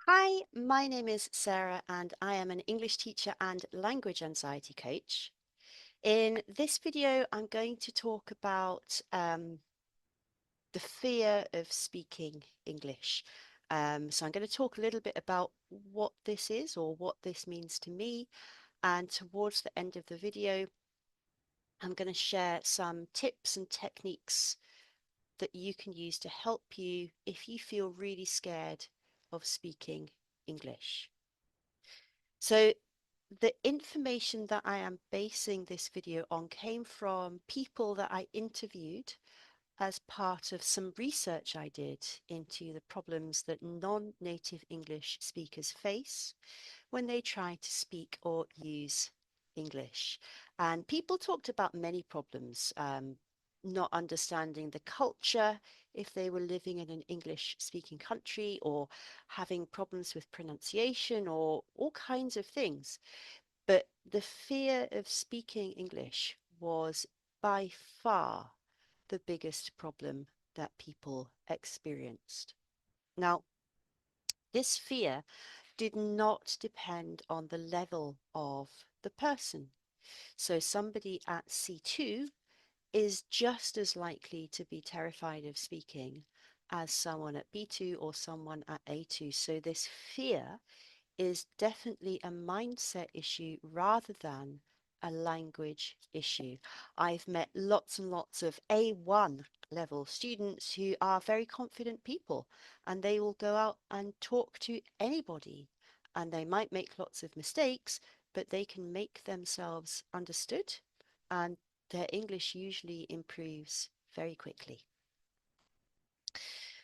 Hi, my name is Sarah, and I am an English teacher and language anxiety coach. In this video, I'm going to talk about the fear of speaking English. So I'm going to talk a little bit about what this is or what this means to me. And towards the end of the video, I'm going to share some tips and techniques that you can use to help you if you feel really scared of speaking English. So the information that I am basing this video on came from people that I interviewed as part of some research I did into the problems that non-native English speakers face when they try to speak or use English. And people talked about many problems, not understanding the culture if they were living in an English speaking country, or having problems with pronunciation, or all kinds of things. But the fear of speaking English was by far the biggest problem that people experienced. Now, this fear did not depend on the level of the person. So somebody at C2 is just as likely to be terrified of speaking as someone at B2 or someone at A2. So this fear is definitely a mindset issue rather than a language issue. I've met lots and lots of A1 level students who are very confident people, and they will go out and talk to anybody, and they might make lots of mistakes, but they can make themselves understood, and their English usually improves very quickly.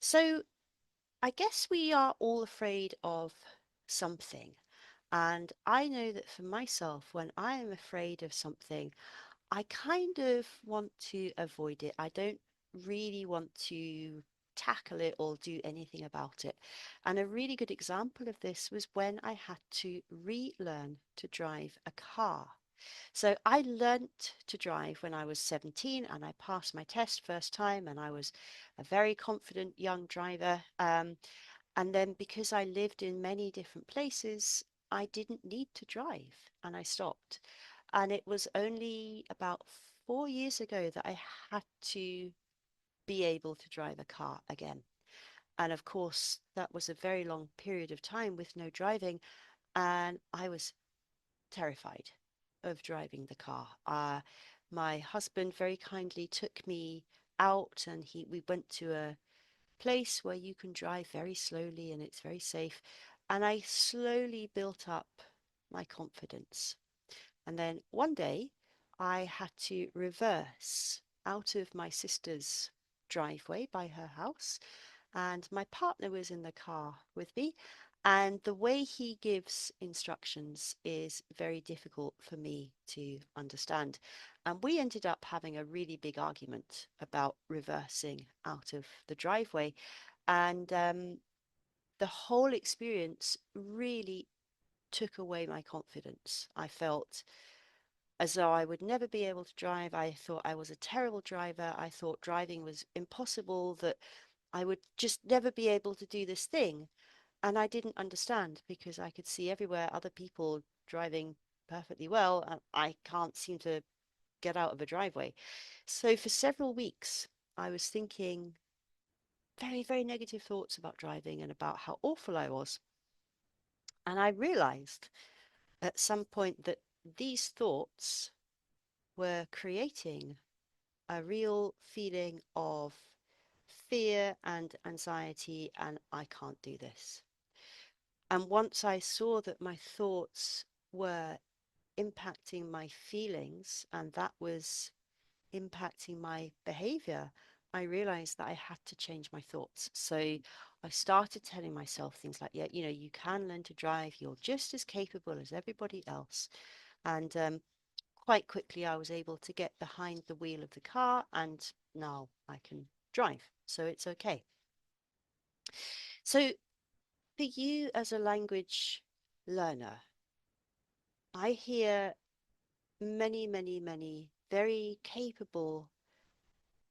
So I guess we are all afraid of something. And I know that for myself, when I am afraid of something, I kind of want to avoid it. I don't really want to tackle it or do anything about it. And a really good example of this was when I had to relearn to drive a car. So I learnt to drive when I was 17, and I passed my test first time, and I was a very confident young driver. And then because I lived in many different places, I didn't need to drive, and I stopped. And it was only about 4 years ago that I had to be able to drive a car again. And of course, that was a very long period of time with no driving, and I was terrified of driving the car. My husband very kindly took me out, and we went to a place where you can drive very slowly and it's very safe. And I slowly built up my confidence. And then one day I had to reverse out of my sister's driveway by her house, and my partner was in the car with me. And the way he gives instructions is very difficult for me to understand. And we ended up having a really big argument about reversing out of the driveway. And the whole experience really took away my confidence. I felt as though I would never be able to drive. I thought I was a terrible driver. I thought driving was impossible, that I would just never be able to do this thing. And I didn't understand because I could see everywhere other people driving perfectly well, and I can't seem to get out of a driveway. So for several weeks, I was thinking very, very negative thoughts about driving and about how awful I was. And I realized at some point that these thoughts were creating a real feeling of fear and anxiety, and I can't do this. And once I saw that my thoughts were impacting my feelings and that was impacting my behavior, I realized that I had to change my thoughts. So I started telling myself things like, yeah, you can learn to drive. You're just as capable as everybody else. And quite quickly, I was able to get behind the wheel of the car, and now I can drive. So it's okay. So for you as a language learner, I hear many, many, many very capable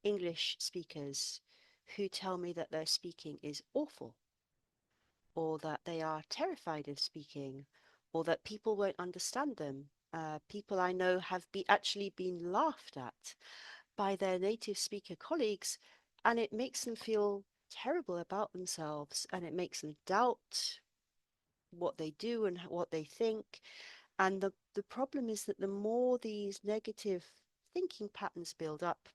English speakers who tell me that their speaking is awful. or that they are terrified of speaking, or that people won't understand them. People I know have actually been laughed at by their native speaker colleagues, and it makes them feel terrible about themselves, and it makes them doubt what they do and what they think. And the problem is that the more these negative thinking patterns build up,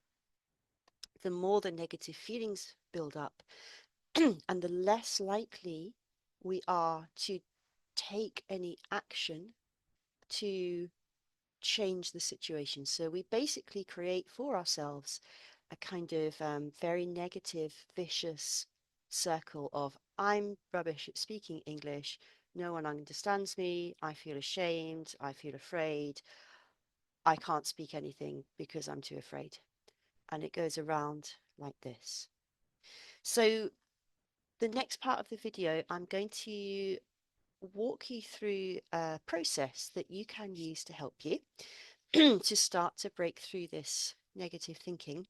the more the negative feelings build up, and the less likely we are to take any action to change the situation. So we basically create for ourselves a kind of very negative, vicious circle of I'm rubbish at speaking English. No one understands me. I feel ashamed. I feel afraid. I can't speak anything because I'm too afraid. And it goes around like this. So the next part of the video, I'm going to walk you through a process that you can use to help you to start to break through this negative thinking.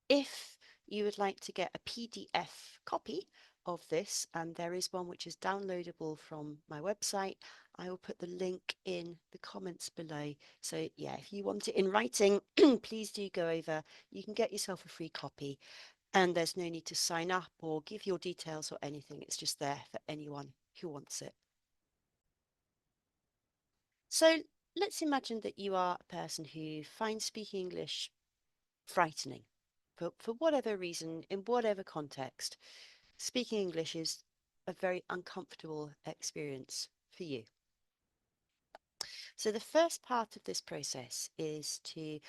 If you would like to get a PDF copy of this, and there is one which is downloadable from my website, I will put the link in the comments below. So yeah, if you want it in writing, please do go over. You can get yourself a free copy, and there's no need to sign up or give your details or anything. It's just there for anyone who wants it. So let's imagine that you are a person who finds speaking English frightening for whatever reason, in whatever context. Speaking English is a very uncomfortable experience for you. So the first part of this process is to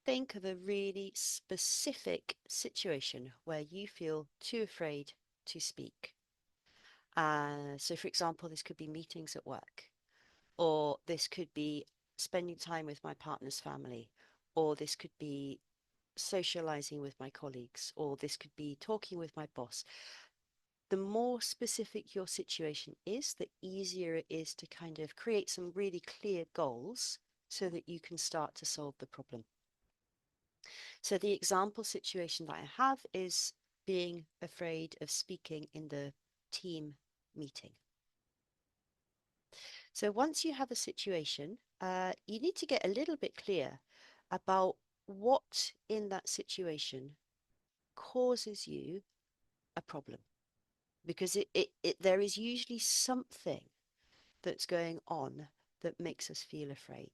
think of a really specific situation where you feel too afraid to speak. So for example, this could be meetings at work, or this could be spending time with my partner's family, or this could be socializing with my colleagues, or this could be talking with my boss. The more specific your situation is, the easier it is to kind of create some really clear goals so that you can start to solve the problem. So the example situation that I have is being afraid of speaking in the team meeting. So once you have a situation, you need to get a little bit clear about what in that situation causes you a problem, because there is usually something that's going on that makes us feel afraid.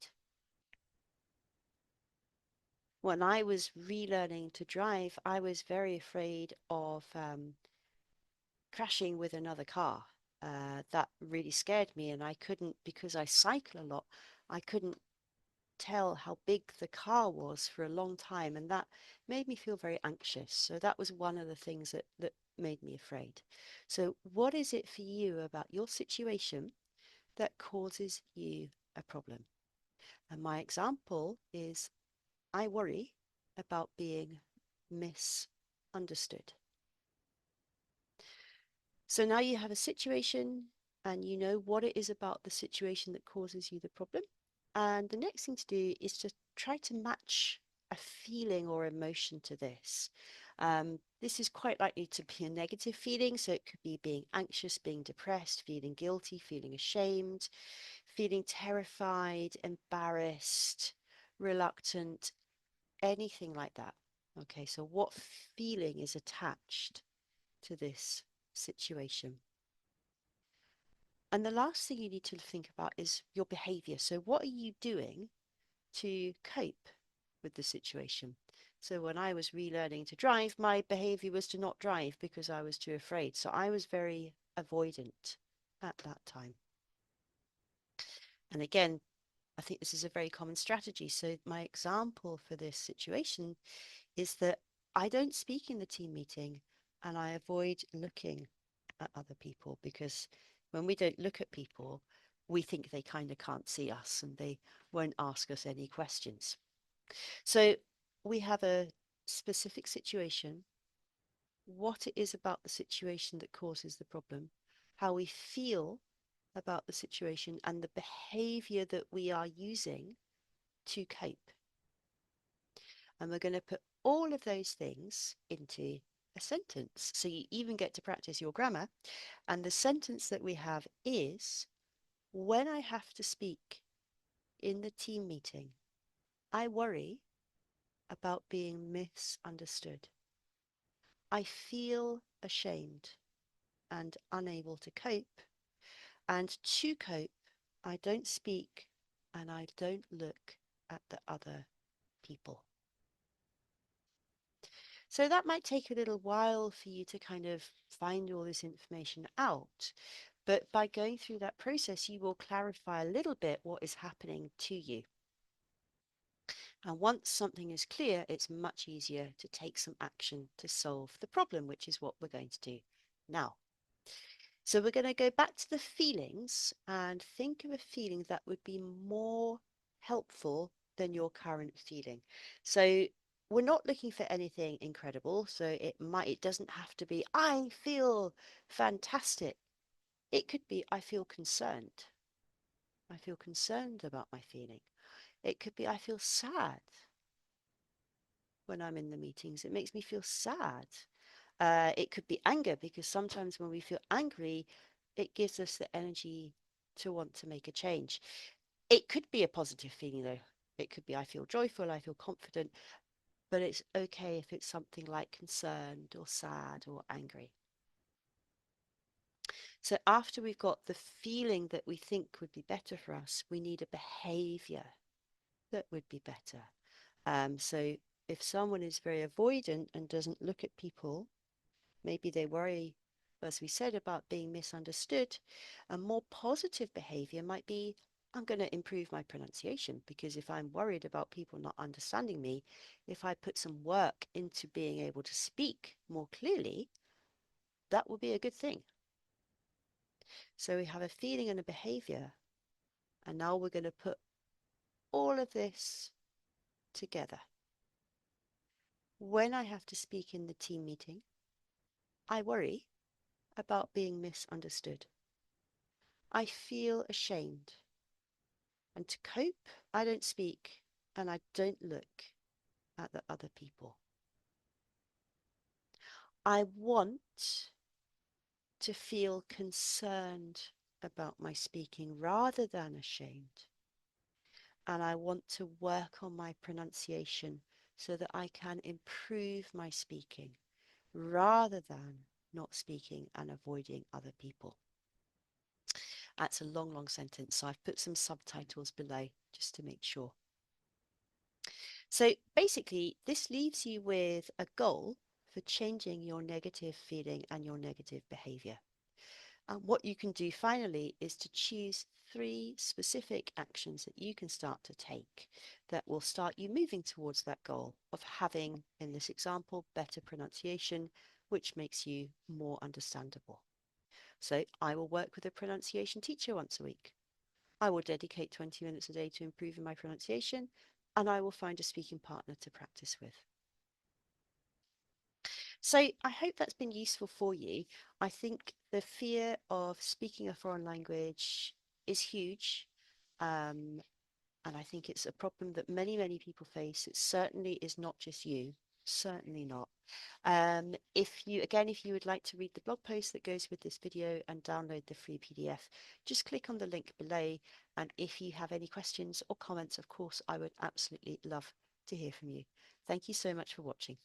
When I was relearning to drive, I was very afraid of crashing with another car. That really scared me, and I couldn't, because I cycle a lot, I couldn't tell how big the car was for a long time, and that made me feel very anxious. So that was one of the things that made me afraid. So what is it for you about your situation that causes you a problem? And my example is I worry about being misunderstood. So now you have a situation and you know what it is about the situation that causes you the problem. And the next thing to do is to try to match a feeling or emotion to this. This is quite likely to be a negative feeling. So it could be being anxious, being depressed, feeling guilty, feeling ashamed, feeling terrified, embarrassed, reluctant, anything like that. Okay, so what feeling is attached to this situation? And the last thing you need to think about is your behavior. So, what are you doing to cope with the situation? So, when I was relearning to drive, my behavior was to not drive because I was too afraid. So, I was very avoidant at that time. And again, I think this is a very common strategy. So, my example for this situation is that I don't speak in the team meeting and I avoid looking at other people, because when we don't look at people, we think they kind of can't see us and they won't ask us any questions. So we have a specific situation, what it is about the situation that causes the problem, how we feel about the situation, and the behavior that we are using to cope. And we're going to put all of those things into a a sentence. So you even get to practice your grammar. And the sentence that we have is, when I have to speak in the team meeting, I worry about being misunderstood. I feel ashamed and unable to cope. And to cope, I don't speak and I don't look at the other people. So that might take a little while for you to kind of find all this information out. But by going through that process, you will clarify a little bit what is happening to you. And once something is clear, it's much easier to take some action to solve the problem, which is what we're going to do now. So we're going to go back to the feelings and think of a feeling that would be more helpful than your current feeling. So we're not looking for anything incredible. So it doesn't have to be, I feel fantastic. It could be, I feel concerned. I feel concerned about my feeling. It could be, I feel sad when I'm in the meetings. It makes me feel sad. It could be anger, because sometimes when we feel angry, it gives us the energy to want to make a change. It could be a positive feeling, though. It could be, I feel joyful, I feel confident, but it's okay if it's something like concerned or sad or angry. So after we've got the feeling that we think would be better for us, we need a behavior that would be better. So if someone is very avoidant and doesn't look at people, maybe they worry, as we said, about being misunderstood. A more positive behavior might be, I'm going to improve my pronunciation, because if I'm worried about people not understanding me, if I put some work into being able to speak more clearly, that will be a good thing. So we have a feeling and a behavior, and now we're going to put all of this together. When I have to speak in the team meeting, I worry about being misunderstood. I feel ashamed. And to cope, I don't speak and I don't look at the other people. I want to feel concerned about my speaking rather than ashamed. And I want to work on my pronunciation so that I can improve my speaking rather than not speaking and avoiding other people. That's a long, long sentence, so I've put some subtitles below just to make sure. So basically, this leaves you with a goal for changing your negative feeling and your negative behavior. And what you can do finally is to choose 3 specific actions that you can start to take that will start you moving towards that goal of having, in this example, better pronunciation, which makes you more understandable. So I will work with a pronunciation teacher once a week. I will dedicate 20 minutes a day to improving my pronunciation, and I will find a speaking partner to practice with. So I hope that's been useful for you. I think the fear of speaking a foreign language is huge. And I think it's a problem that many, many people face. It certainly is not just you, certainly not. If you would like to read the blog post that goes with this video and download the free PDF, just click on the link below. And if you have any questions or comments, of course, I would absolutely love to hear from you. Thank you so much for watching.